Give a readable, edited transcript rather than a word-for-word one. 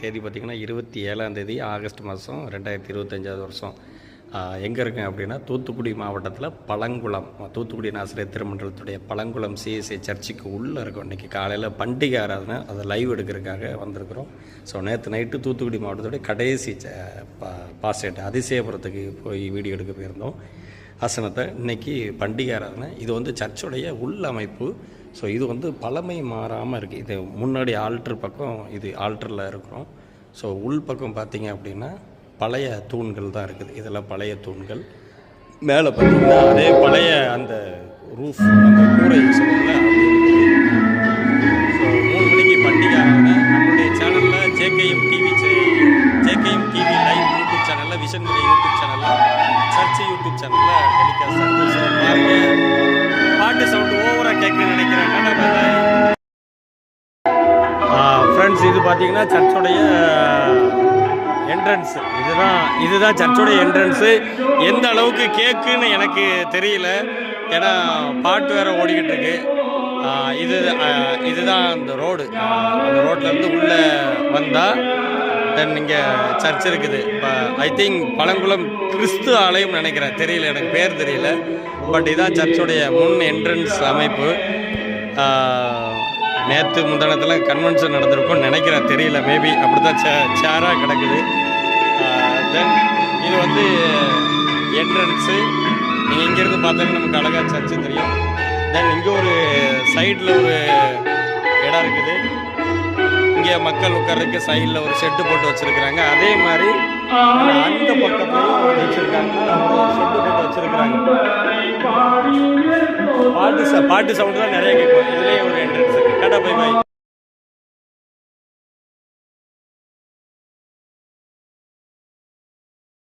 தேதி பார்த்திங்கன்னா 27 ஆகஸ்ட் மாதம் 2025 வருஷம். எங்கே இருக்கேன் அப்படின்னா தூத்துக்குடி மாவட்டத்தில் பழங்குளம், தூத்துக்குடி ஆசிரியர் திருமண்டலத்துடைய பழங்குளம் சிஎஸ்ஐ சர்ச்சுக்கு உள்ளே இருக்கோம். இன்றைக்கி காலையில் பண்டிகை ஆராதனை, அதை லைவ் எடுக்கிறதுக்காக வந்திருக்கிறோம். ஸோ நேற்று நைட்டு தூத்துக்குடி மாவட்டத்துடைய கடைசி பாஸ்டேட் அதிசயபுரத்துக்கு போய் வீடியோ எடுக்க போயிருந்தோம் ஆசனத்தை. இன்றைக்கி பண்டிகை ஆராதனை. இது வந்து சர்ச்சுடைய உள் அமைப்பு. ஸோ இது வந்து பழமை மாறாமல் இருக்குது. இது முன்னாடி ஆல்ட்ரு பக்கம், இது ஆல்ட்ரில் இருக்கிறோம். ஸோ உள் பக்கம் பார்த்திங்க அப்படின்னா பழைய தூண்கள் தான் இருக்குது. இதெல்லாம் பழைய தூண்கள். மேலே பார்த்திங்கன்னா அதே பழைய அந்த ரூஃப், அந்த கூரை சொல்லுங்கள. ஸோ 3 மணிக்கு பண்டிகை ஆராதனை. நம்மளுடைய சேனலில் ஜேகேஎம் டிவி லைவ் யூடியூப் சேனலில், விஷன் மீடியா யூடியூப் சேனலில், சர்ச்சு யூடியூப் சேனலில் டெலிகாஸ்ட் ஆகுது. ஸோ பாருங்கள், பாட்டு சவுண்டு ஓவராக கேட்குன்னு நினைக்கிறேன். ஃப்ரெண்ட்ஸ், இது பார்த்தீங்கன்னா சர்ச்சுடைய என்ட்ரன்ஸு. இதுதான் சர்ச்சுடைய என்ட்ரன்ஸு. எந்த அளவுக்கு கேட்குன்னு எனக்கு தெரியல, ஏன்னா பாட்டு வேறு ஓடிக்கிட்டு இருக்கு. இதுதான் அந்த ரோடு. அந்த ரோட்லேருந்து உள்ளே வந்தால் தென் இங்கே சர்ச் இருக்குது. இப்போ ஐ திங்க் பழங்குளம் கிறிஸ்து ஆலயம் நினைக்கிறேன், தெரியல, எனக்கு பேர் தெரியல. பட் இதான் சர்ச்சுடைய முன் என்ட்ரன்ஸ் அமைப்பு. நேற்று முந்தானத்தில் கன்வென்ஷன் நடந்திருக்கும்னு நினைக்கிறேன், தெரியல, மேபி அப்படி தான் சேராக கிடக்குது. தென் இது வந்து என்ட்ரன்ஸு. நீங்கள் இங்கேருந்து பார்த்தாலும் நமக்கு அழகாக சர்ச்சு தெரியும். தென் இங்கே ஒரு சைடில் ஒரு இடம் இருக்குது. இங்கே மக்கள் உட்கார்றதுக்கு சைடில் ஒரு செட்டு போட்டு வச்சுருக்குறாங்க. அதே மாதிரி அந்த பக்கத்துலையும் வச்சுருக்காங்க, செட்டு போட்டு வச்சுருக்குறாங்க. பாட்டு சவுண்டு தான் நிறைய கேட்கும். இதுலேயே ஒரு என்ட்ரன்ஸ்.